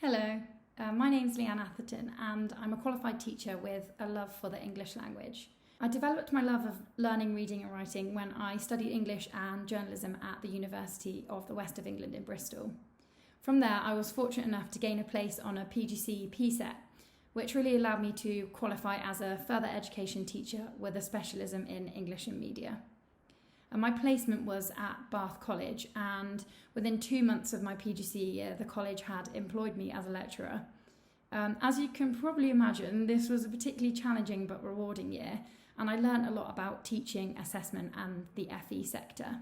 Hello, my name's Leanne Atherton and I'm a qualified teacher with a love for the English language. I developed my love of learning reading and writing when I studied English and journalism at the University of the West of England in Bristol. From there, I was fortunate enough to gain a place on a PGCE PCET, which really allowed me to qualify as a further education teacher with a specialism in English and media. And my placement was at Bath College, and within 2 months of my PGCE year, the college had employed me as a lecturer. As you can probably imagine, this was a particularly challenging but rewarding year, and I learnt a lot about teaching, assessment and the FE sector.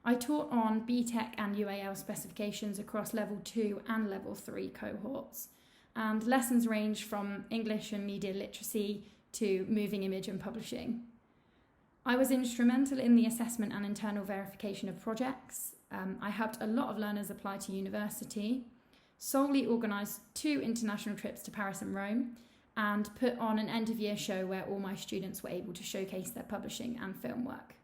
I taught on BTEC and UAL specifications across Level 2 and Level 3 cohorts, and lessons ranged from English and media literacy to moving image and publishing. I was instrumental in the assessment and internal verification of projects. I helped a lot of learners apply to university, solely organised 2 international trips to Paris and Rome, and put on an end-of-year show where all my students were able to showcase their publishing and film work.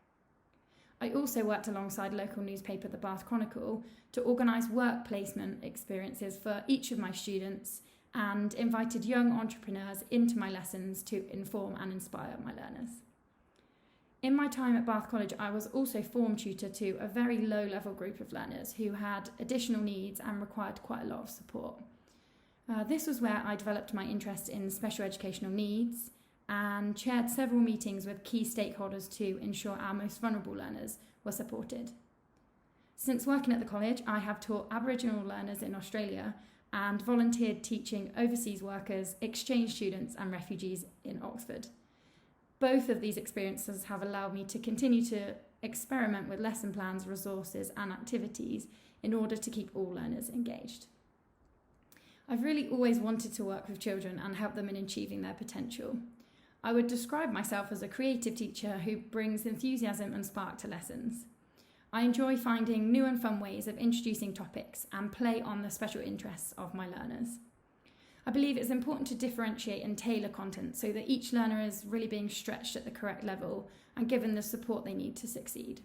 I also worked alongside local newspaper The Bath Chronicle to organise work placement experiences for each of my students and invited young entrepreneurs into my lessons to inform and inspire my learners. In my time at Bath College, I was also form tutor to a very low-level group of learners who had additional needs and required quite a lot of support. This was where I developed my interest in special educational needs and chaired several meetings with key stakeholders to ensure our most vulnerable learners were supported. Since working at the college, I have taught Aboriginal learners in Australia and volunteered teaching overseas workers, exchange students and refugees in Oxford. Both of these experiences have allowed me to continue to experiment with lesson plans, resources and activities in order to keep all learners engaged. I've really always wanted to work with children and help them in achieving their potential. I would describe myself as a creative teacher who brings enthusiasm and spark to lessons. I enjoy finding new and fun ways of introducing topics and play on the special interests of my learners. I believe it's important to differentiate and tailor content so that each learner is really being stretched at the correct level and given the support they need to succeed.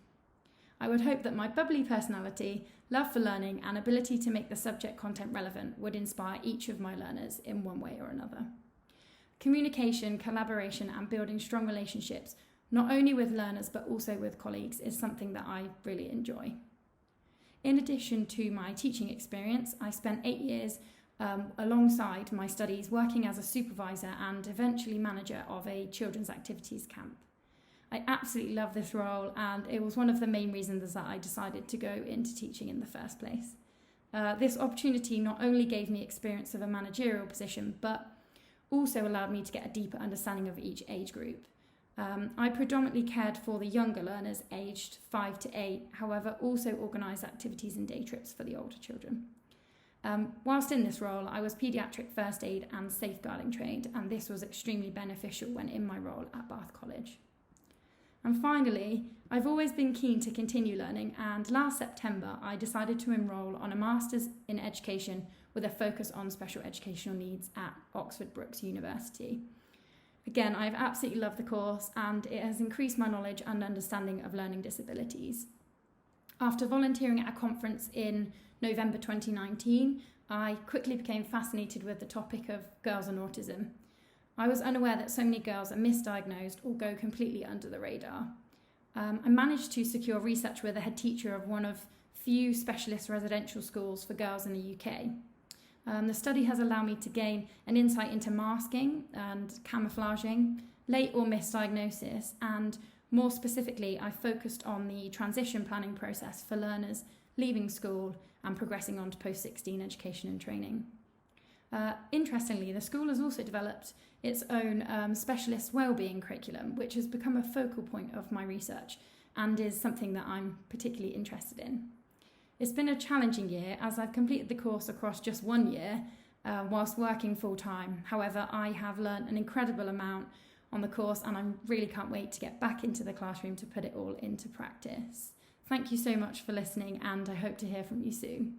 I would hope that my bubbly personality, love for learning and ability to make the subject content relevant would inspire each of my learners in one way or another. Communication, collaboration and building strong relationships, not only with learners but also with colleagues, is something that I really enjoy. In addition to my teaching experience, I spent 8 years alongside my studies working as a supervisor and eventually manager of a children's activities camp. I absolutely love this role and it was one of the main reasons that I decided to go into teaching in the first place. This opportunity not only gave me experience of a managerial position but also allowed me to get a deeper understanding of each age group. I predominantly cared for the younger learners aged 5 to 8, however also organised activities and day trips for the older children. Whilst in this role, I was paediatric first aid and safeguarding trained, and this was extremely beneficial when in my role at Bath College. And finally, I've always been keen to continue learning, and last September I decided to enrol on a Master's in Education with a focus on special educational needs at Oxford Brookes University. Again, I've absolutely loved the course and it has increased my knowledge and understanding of learning disabilities. After volunteering at a conference in November 2019, I quickly became fascinated with the topic of girls and autism. I was unaware that so many girls are misdiagnosed or go completely under the radar. I managed to secure research with a head teacher of one of few specialist residential schools for girls in the UK. The study has allowed me to gain an insight into masking and camouflaging, late or misdiagnosis, and more specifically, I focused on the transition planning process for learners leaving school and progressing on to post-16 education and training. Interestingly, the school has also developed its own specialist wellbeing curriculum, which has become a focal point of my research and is something that I'm particularly interested in. It's been a challenging year as I've completed the course across just 1 year whilst working full-time. However, I have learnt an incredible amount on the course and I really can't wait to get back into the classroom to put it all into practice. Thank you so much for listening and I hope to hear from you soon.